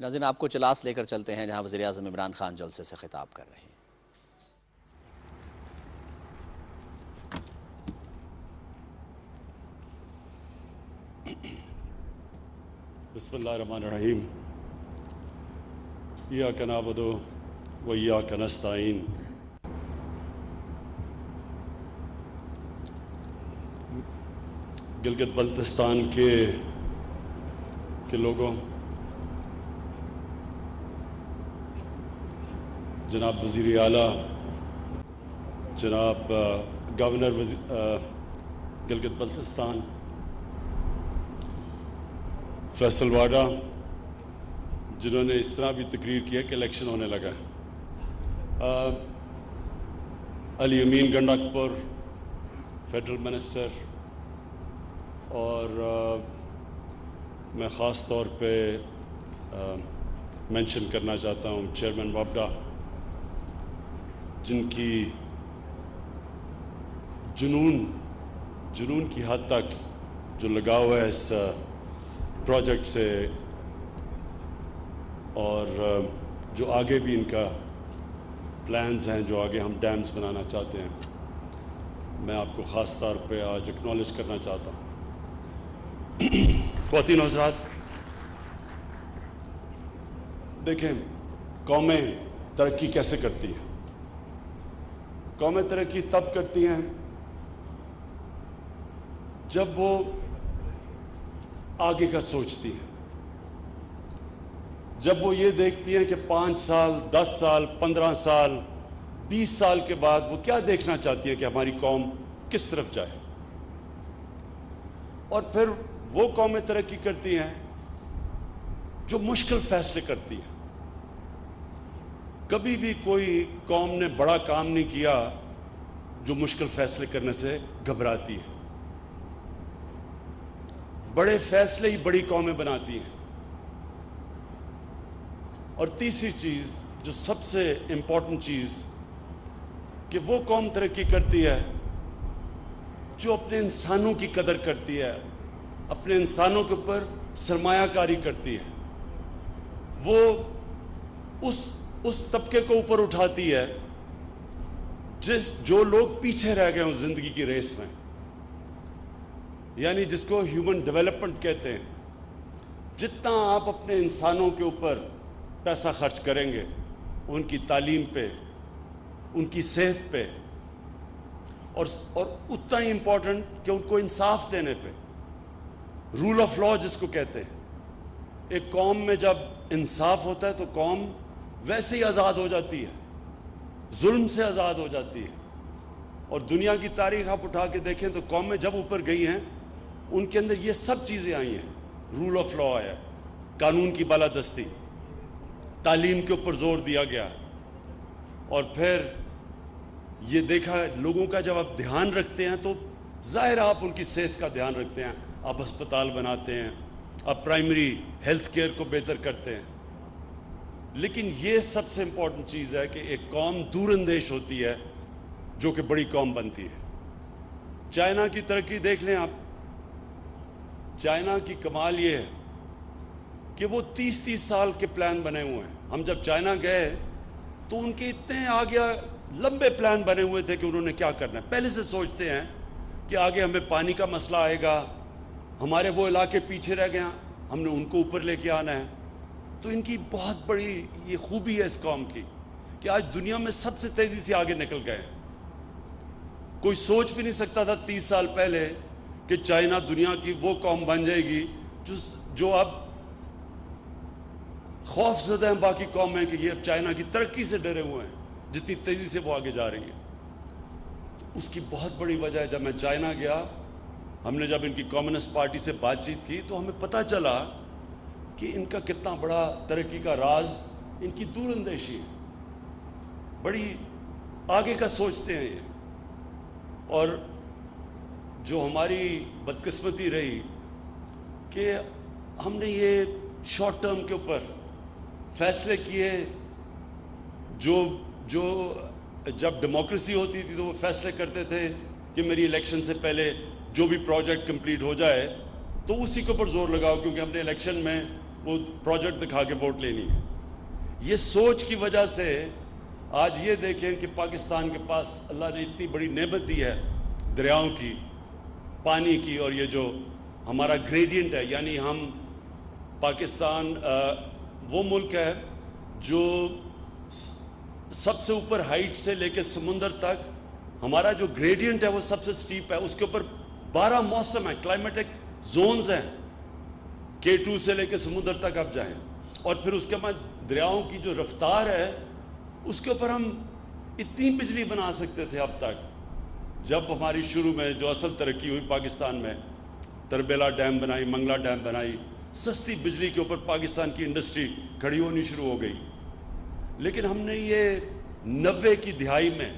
ناظرین، آپ کو چلاس لے کر چلتے ہیں جہاں وزیر اعظم عمران خان جلسے سے خطاب کر رہے ہیں۔ بسم اللہ الرحمن الرحیم۔ ایاک نعبد و ایاک نستعین۔ گلگت بلتستان کے لوگوں، جناب وزیر اعلیٰ، جناب گورنر گلگت بلتستان فیصل واڈا، جنہوں نے اس طرح بھی تقریر کیا کہ الیکشن ہونے لگا ہے، علی امین گنڈکپور فیڈرل منسٹر، اور میں خاص طور پہ مینشن کرنا چاہتا ہوں چیئرمین وابڈا، جن کی جنون کی حد تک جو لگاؤ ہے اس پروجیکٹ سے، اور جو آگے بھی ان کا پلانز ہیں، جو آگے ہم ڈیمز بنانا چاہتے ہیں، میں آپ کو خاص طور پہ آج اکنالج کرنا چاہتا ہوں۔ خواتین و حضرات، دیکھیں قومیں ترقی کیسے کرتی ہیں۔ قومیں ترقی تب کرتی ہیں جب وہ آگے کا سوچتی ہیں، جب وہ یہ دیکھتی ہیں کہ 5 سال، 10 سال، 15 سال، 20 سال کے بعد وہ کیا دیکھنا چاہتی ہیں کہ ہماری قوم کس طرف جائے۔ اور پھر وہ قومیں ترقی کرتی ہیں جو مشکل فیصلے کرتی ہیں۔ کبھی بھی کوئی قوم نے بڑا کام نہیں کیا جو مشکل فیصلے کرنے سے گھبراتی ہے۔ بڑے فیصلے ہی بڑی قومیں بناتی ہیں۔ اور تیسری چیز، جو سب سے امپورٹنٹ چیز، کہ وہ قوم ترقی کرتی ہے جو اپنے انسانوں کی قدر کرتی ہے، اپنے انسانوں کے اوپر سرمایہ کاری کرتی ہے، وہ اس طبقے کو اوپر اٹھاتی ہے جو لوگ پیچھے رہ گئے ہوں زندگی کی ریس میں، یعنی جس کو ہیومن ڈیولپمنٹ کہتے ہیں۔ جتنا آپ اپنے انسانوں کے اوپر پیسہ خرچ کریں گے، ان کی تعلیم پہ، ان کی صحت پہ، اور اتنا ہی امپورٹنٹ کہ ان کو انصاف دینے پہ، رول آف لا جس کو کہتے ہیں۔ ایک قوم میں جب انصاف ہوتا ہے تو قوم ویسے ہی آزاد ہو جاتی ہے، ظلم سے آزاد ہو جاتی ہے۔ اور دنیا کی تاریخ آپ اٹھا کے دیکھیں تو قومیں جب اوپر گئی ہیں ان کے اندر یہ سب چیزیں آئی ہیں۔ رول آف لا آیا، قانون کی بالادستی، تعلیم کے اوپر زور دیا گیا، اور پھر یہ دیکھا لوگوں کا جب آپ دھیان رکھتے ہیں تو ظاہر آپ ان کی صحت کا دھیان رکھتے ہیں، آپ ہسپتال بناتے ہیں، آپ پرائمری ہیلتھ کیئر کو بہتر کرتے ہیں۔ لیکن یہ سب سے امپورٹنٹ چیز ہے کہ ایک قوم دور اندیش ہوتی ہے جو کہ بڑی قوم بنتی ہے۔ چائنا کی ترقی دیکھ لیں آپ۔ چائنا کی کمال یہ ہے کہ وہ 30 سال کے پلان بنے ہوئے ہیں۔ ہم جب چائنا گئے تو ان کے اتنے آگے لمبے پلان بنے ہوئے تھے کہ انہوں نے کیا کرنا ہے۔ پہلے سے سوچتے ہیں کہ آگے ہمیں پانی کا مسئلہ آئے گا، ہمارے وہ علاقے پیچھے رہ گئے ہیں، ہم نے ان کو اوپر لے کے آنا ہے۔ تو ان کی بہت بڑی یہ خوبی ہے اس قوم کی کہ آج دنیا میں سب سے تیزی سے آگے نکل گئے۔ کوئی سوچ بھی نہیں سکتا تھا 30 سال پہلے کہ چائنا دنیا کی وہ قوم بن جائے گی جو اب خوف زدہ ہیں باقی قومیں کہ یہ اب چائنا کی ترقی سے ڈرے ہوئے ہیں، جتنی تیزی سے وہ آگے جا رہی ہے۔ اس کی بہت بڑی وجہ ہے، جب میں چائنا گیا، ہم نے جب ان کی کمیونسٹ پارٹی سے بات چیت کی تو ہمیں پتہ چلا کہ ان کا کتنا بڑا ترقی کا راز ان کی دور اندیشی ہے، بڑی آگے کا سوچتے ہیں یہ۔ اور جو ہماری بدقسمتی رہی کہ ہم نے یہ شارٹ ٹرم کے اوپر فیصلے کیے، جو جب ڈیموکریسی ہوتی تھی تو وہ فیصلے کرتے تھے کہ میری الیکشن سے پہلے جو بھی پروجیکٹ کمپلیٹ ہو جائے تو اسی کے اوپر زور لگاؤ کیونکہ ہم نے الیکشن میں وہ پروجیکٹ دکھا کے ووٹ لینی ہے. یہ سوچ کی وجہ سے آج یہ دیکھیں کہ پاکستان کے پاس اللہ نے اتنی بڑی نعمت دی ہے دریاؤں کی, پانی کی, اور یہ جو ہمارا گریڈینٹ ہے, یعنی ہم پاکستان وہ ملک ہے جو سب سے اوپر ہائٹ سے لے کے سمندر تک ہمارا جو گریڈینٹ ہے وہ سب سے سٹیپ ہے. اس کے اوپر 12 موسم ہیں, کلائمیٹک زونز ہیں, K2 سے لے کے سمندر تک آپ جائیں. اور پھر اس کے بعد دریاؤں کی جو رفتار ہے اس کے اوپر ہم اتنی بجلی بنا سکتے تھے اب تک. جب ہماری شروع میں جو اصل ترقی ہوئی پاکستان میں, تربیلا ڈیم بنائی, منگلا ڈیم بنائی, سستی بجلی کے اوپر پاکستان کی انڈسٹری کھڑی ہونی شروع ہو گئی. لیکن ہم نے یہ 90 کی دہائی میں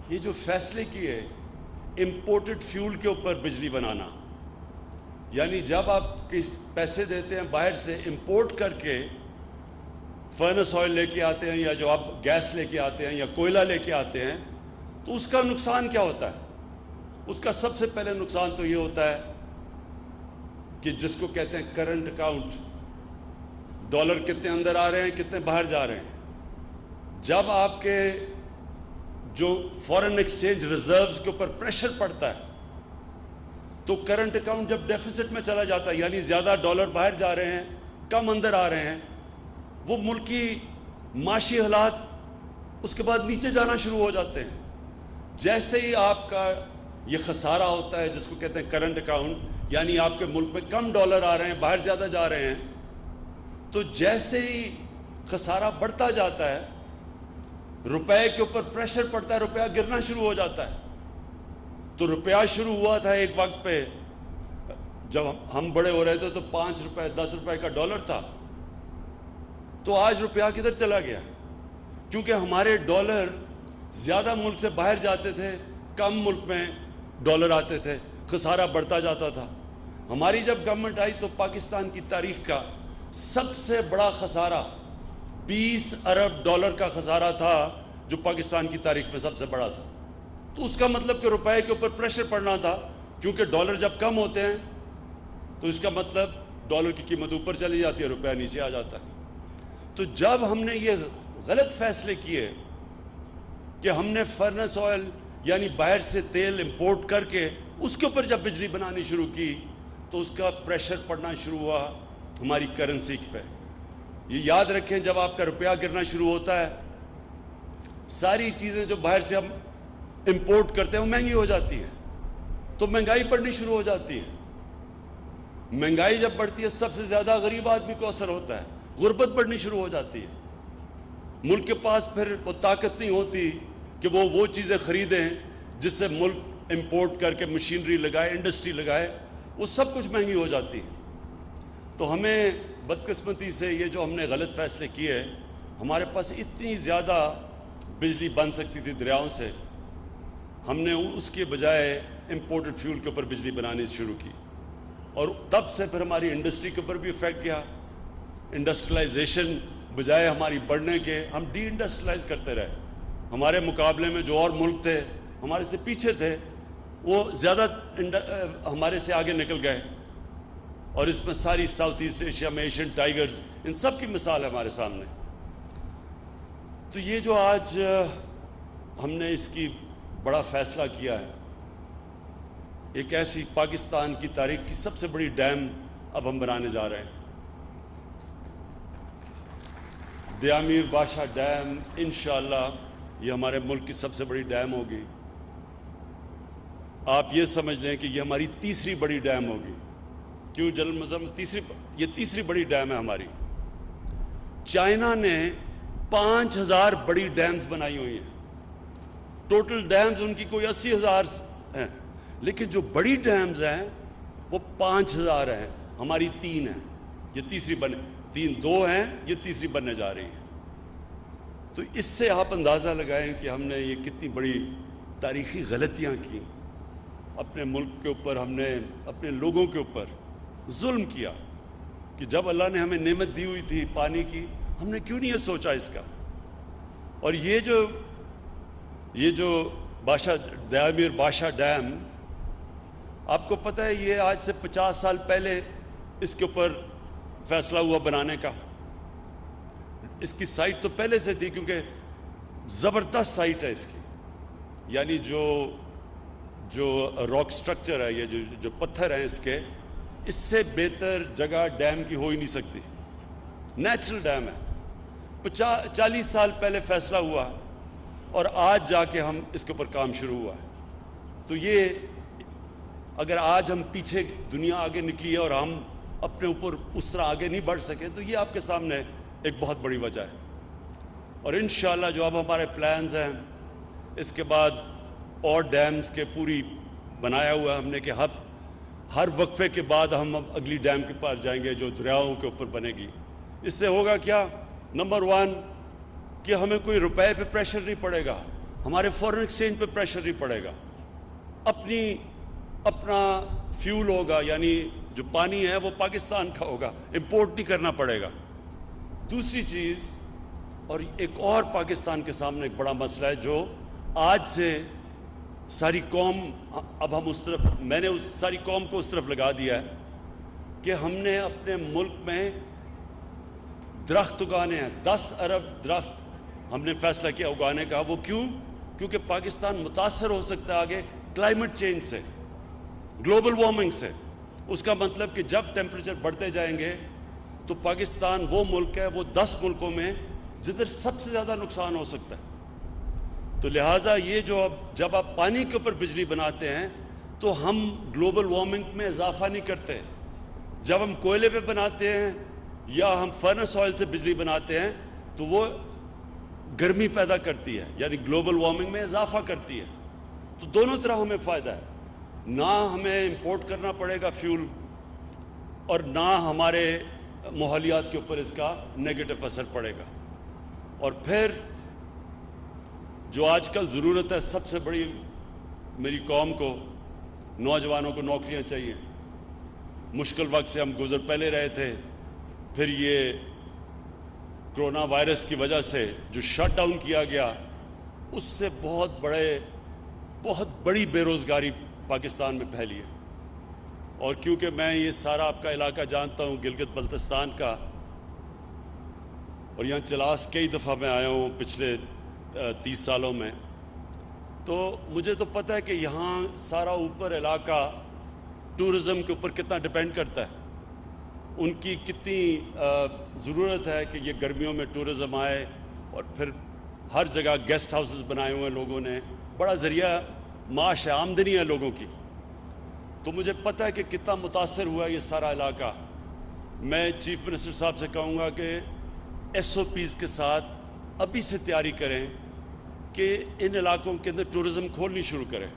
یہ جو فیصلے کیے امپورٹڈ فیول کے اوپر بجلی بنانا, یعنی جب آپ کس پیسے دیتے ہیں باہر سے امپورٹ کر کے فرنس آئل لے کے آتے ہیں, یا جو آپ گیس لے کے آتے ہیں یا کوئلہ لے کے آتے ہیں, تو اس کا نقصان کیا ہوتا ہے؟ اس کا سب سے پہلے نقصان تو یہ ہوتا ہے کہ جس کو کہتے ہیں کرنٹ اکاؤنٹ, ڈالر کتنے اندر آ رہے ہیں, کتنے باہر جا رہے ہیں. جب آپ کے جو فورن ایکسچینج ریزروز کے اوپر پریشر پڑتا ہے تو کرنٹ اکاؤنٹ جب ڈیفیسٹ میں چلا جاتا ہے, یعنی زیادہ ڈالر باہر جا رہے ہیں, کم اندر آ رہے ہیں, وہ ملک کی معاشی حالات اس کے بعد نیچے جانا شروع ہو جاتے ہیں. جیسے ہی آپ کا یہ خسارہ ہوتا ہے جس کو کہتے ہیں کرنٹ اکاؤنٹ, یعنی آپ کے ملک میں کم ڈالر آ رہے ہیں, باہر زیادہ جا رہے ہیں, تو جیسے ہی خسارہ بڑھتا جاتا ہے روپے کے اوپر پریشر پڑتا ہے, روپیہ گرنا شروع ہو جاتا ہے. تو روپیہ شروع ہوا تھا ایک وقت پہ جب ہم بڑے ہو رہے تھے تو 5 روپے 10 روپے کا ڈالر تھا, تو آج روپیہ کدھر چلا گیا؟ کیونکہ ہمارے ڈالر زیادہ ملک سے باہر جاتے تھے, کم ملک میں ڈالر آتے تھے, خسارہ بڑھتا جاتا تھا. ہماری جب گورنمنٹ آئی تو پاکستان کی تاریخ کا سب سے بڑا خسارہ 20 ارب ڈالر کا خسارہ تھا جو پاکستان کی تاریخ میں سب سے بڑا تھا. تو اس کا مطلب کہ روپے کے اوپر پریشر پڑنا تھا, کیونکہ ڈالر جب کم ہوتے ہیں تو اس کا مطلب ڈالر کی قیمت اوپر چلی جاتی ہے, روپیہ نیچے آ جاتا ہے. تو جب ہم نے یہ غلط فیصلے کیے کہ ہم نے فرنس آئل یعنی باہر سے تیل امپورٹ کر کے اس کے اوپر جب بجلی بنانی شروع کی تو اس کا پریشر پڑنا شروع ہوا ہماری کرنسی پہ. یہ یاد رکھیں, جب آپ کا روپیہ گرنا شروع ہوتا ہے ساری چیزیں جو باہر سے ہم امپورٹ کرتے ہیں وہ مہنگی ہو جاتی ہیں, تو مہنگائی بڑھنی شروع ہو جاتی ہے. مہنگائی جب بڑھتی ہے سب سے زیادہ غریب آدمی کو اثر ہوتا ہے, غربت بڑھنی شروع ہو جاتی ہے. ملک کے پاس پھر وہ طاقت نہیں ہوتی کہ وہ چیزیں خریدیں جس سے ملک امپورٹ کر کے مشینری لگائے, انڈسٹری لگائے, وہ سب کچھ مہنگی ہو جاتی ہے. تو ہمیں بدقسمتی سے یہ جو ہم نے غلط فیصلے کیے, ہمارے پاس اتنی زیادہ بجلی بن سکتی تھی دریاؤں سے, ہم نے اس کے بجائے امپورٹڈ فیول کے اوپر بجلی بنانی شروع کی. اور تب سے پھر ہماری انڈسٹری کے اوپر بھی افیکٹ گیا. انڈسٹریلائزیشن بجائے ہماری بڑھنے کے ہم ڈی انڈسٹریلائز کرتے رہے. ہمارے مقابلے میں جو اور ملک تھے ہمارے سے پیچھے تھے وہ زیادہ ہمارے سے آگے نکل گئے, اور اس میں ساری ساؤتھ ایسٹ ایشیا میں ایشین ٹائیگرز ان سب کی مثال ہے ہمارے سامنے. تو یہ جو آج ہم نے اس کی بڑا فیصلہ کیا ہے, ایک ایسی پاکستان کی تاریخ کی سب سے بڑی ڈیم اب ہم بنانے جا رہے ہیں. دیامیر بادشاہ ڈیم انشاءاللہ یہ ہمارے ملک کی سب سے بڑی ڈیم ہوگی. آپ یہ سمجھ لیں کہ یہ ہماری تیسری بڑی ڈیم ہوگی. کیوں جنرل مظفر, یہ تیسری بڑی ڈیم ہے ہماری. چائنا نے 5000 بڑی ڈیمز بنائی ہوئی ہیں. ٹوٹل ڈیمز ان کی کوئی 80,000 ہیں, لیکن جو بڑی ڈیمز ہیں وہ 5000 ہیں. ہماری 3 ہیں, یہ تیسری دو ہیں, یہ تیسری بننے جا رہی ہیں. تو اس سے آپ اندازہ لگائیں کہ ہم نے یہ کتنی بڑی تاریخی غلطیاں کی. اپنے ملک کے اوپر ہم نے اپنے لوگوں کے اوپر ظلم کیا کہ جب اللہ نے ہمیں نعمت دی ہوئی تھی پانی کی, ہم نے کیوں نہیں یہ سوچا اس کا. اور یہ جو دیامیر بادشاہ ڈیم آپ کو پتہ ہے یہ آج سے 50 سال پہلے اس کے اوپر فیصلہ ہوا بنانے کا. اس کی سائٹ تو پہلے سے تھی کیونکہ زبردست سائٹ ہے اس کی, یعنی جو راک سٹرکچر ہے, یہ جو پتھر ہیں اس سے بہتر جگہ ڈیم کی ہو ہی نہیں سکتی. نیچرل ڈیم ہے, 40 سال پہلے فیصلہ ہوا اور آج جا کے ہم اس کے اوپر کام شروع ہوا ہے. تو یہ اگر آج ہم پیچھے دنیا آگے نکلی ہے اور ہم اپنے اوپر اس طرح آگے نہیں بڑھ سکے تو یہ آپ کے سامنے ایک بہت بڑی وجہ ہے. اور انشاءاللہ جو اب ہمارے پلانز ہیں اس کے بعد اور ڈیمز کے پوری بنایا ہوا ہے ہم نے کہ ہر وقفے کے بعد ہم اگلی ڈیم کے پاس جائیں گے جو دریاؤں کے اوپر بنے گی. اس سے ہوگا کیا؟ نمبر 1 کہ ہمیں کوئی روپے پہ پریشر نہیں پڑے گا, ہمارے فورن ایکسچینج پہ پریشر نہیں پڑے گا, اپنا فیول ہوگا, یعنی جو پانی ہے وہ پاکستان کا ہوگا, امپورٹ نہیں کرنا پڑے گا. دوسری چیز, اور ایک اور پاکستان کے سامنے ایک بڑا مسئلہ ہے جو آج سے ساری قوم, اب ہم اس طرف, میں نے اس ساری قوم کو اس طرف لگا دیا ہے کہ ہم نے اپنے ملک میں درخت اگانے ہیں. 10 ارب درخت ہم نے فیصلہ کیا اگانے کا. وہ کیوں؟ کیونکہ پاکستان متاثر ہو سکتا ہے آگے کلائمیٹ چینج سے, گلوبل وارمنگ سے. اس کا مطلب کہ جب ٹیمپریچر بڑھتے جائیں گے تو پاکستان وہ ملک ہے, وہ 10 ملکوں میں جدھر سب سے زیادہ نقصان ہو سکتا ہے. تو لہٰذا یہ جب آپ پانی کے اوپر بجلی بناتے ہیں تو ہم گلوبل وارمنگ میں اضافہ نہیں کرتے. جب ہم کوئلے پہ بناتے ہیں یا ہم فرنس آئل سے بجلی بناتے ہیں تو وہ گرمی پیدا کرتی ہے, یعنی گلوبل وارمنگ میں اضافہ کرتی ہے. تو دونوں طرح ہمیں فائدہ ہے, نہ ہمیں امپورٹ کرنا پڑے گا فیول اور نہ ہمارے ماحولیات کے اوپر اس کا نیگیٹو اثر پڑے گا. اور پھر جو آج کل ضرورت ہے سب سے بڑی, میری قوم کو, نوجوانوں کو نوکریاں چاہیے. مشکل وقت سے ہم گزر پہلے رہے تھے, پھر یہ کرونا وائرس کی وجہ سے جو شٹ ڈاؤن کیا گیا اس سے بہت بڑی بے روزگاری پاکستان میں پھیلی ہے. اور کیونکہ میں یہ سارا آپ کا علاقہ جانتا ہوں, گلگت بلتستان کا, اور یہاں چلاس کئی دفعہ میں آیا ہوں پچھلے 30 سالوں میں, تو مجھے تو پتہ ہے کہ یہاں سارا اوپر علاقہ ٹورزم کے اوپر کتنا ڈیپینڈ کرتا ہے. ان کی کتنی ضرورت ہے کہ یہ گرمیوں میں ٹورزم آئے, اور پھر ہر جگہ گیسٹ ہاؤسز بنائے ہوئے ہیں لوگوں نے, بڑا ذریعہ معاش ہے, آمدنی ہے لوگوں کی. تو مجھے پتہ ہے کہ کتنا متاثر ہوا ہے یہ سارا علاقہ. میں چیف منسٹر صاحب سے کہوں گا کہ SOPs کے ساتھ ابھی سے تیاری کریں کہ ان علاقوں کے اندر ٹورزم کھولنی شروع کریں.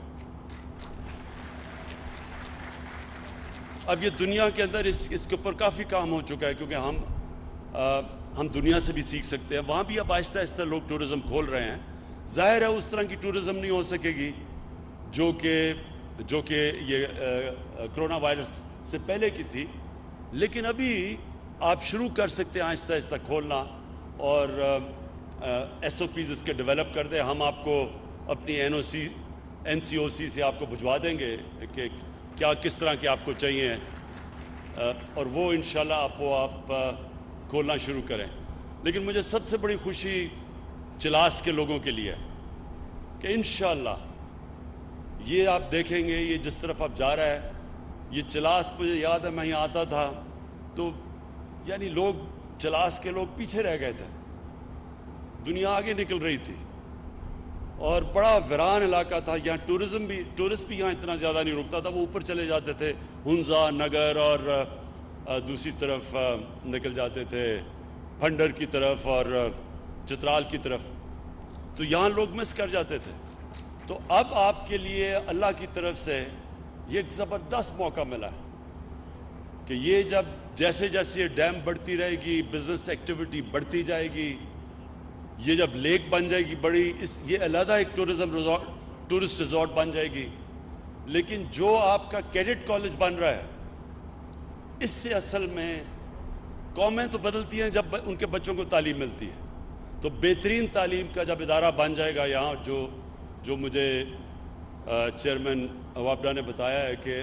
اب یہ دنیا کے اندر اس کے اوپر کافی کام ہو چکا ہے, کیونکہ ہم دنیا سے بھی سیکھ سکتے ہیں. وہاں بھی اب آہستہ آہستہ لوگ ٹورزم کھول رہے ہیں. ظاہر ہے اس طرح کی ٹورزم نہیں ہو سکے گی جو کہ یہ کرونا وائرس سے پہلے کی تھی, لیکن ابھی آپ شروع کر سکتے ہیں آہستہ آہستہ کھولنا, اور SOPs اس کے ڈیولپ کر دیں. ہم آپ کو اپنی NCOC سے آپ کو بھجوا دیں گے کہ کس طرح کے آپ کو چاہیے, اور وہ انشاءاللہ آپ کھولنا شروع کریں. لیکن مجھے سب سے بڑی خوشی چلاس کے لوگوں کے لیے کہ انشاءاللہ یہ آپ دیکھیں گے, یہ جس طرف آپ جا رہا ہے, یہ چلاس مجھے یاد ہے میں یہاں آتا تھا تو یعنی چلاس کے لوگ پیچھے رہ گئے تھے, دنیا آگے نکل رہی تھی, اور بڑا ویران علاقہ تھا. یہاں ٹورسٹ بھی یہاں اتنا زیادہ نہیں رکتا تھا, وہ اوپر چلے جاتے تھے ہنزا نگر اور دوسری طرف نکل جاتے تھے پھنڈر کی طرف اور چترال کی طرف, تو یہاں لوگ مس کر جاتے تھے. تو اب آپ کے لیے اللہ کی طرف سے یہ ایک زبردست موقع ملا ہے کہ یہ جیسے یہ ڈیم بڑھتی رہے گی, بزنس ایکٹیویٹی بڑھتی جائے گی, یہ جب لیک بن جائے گی بڑی, یہ علیحدہ ایک ٹورسٹ ریزورٹ بن جائے گی. لیکن جو آپ کا کیڈٹ کالج بن رہا ہے اس سے اصل میں قومیں تو بدلتی ہیں جب ان کے بچوں کو تعلیم ملتی ہے. تو بہترین تعلیم کا جب ادارہ بن جائے گا یہاں, جو مجھے چیئرمین وابڈا نے بتایا ہے کہ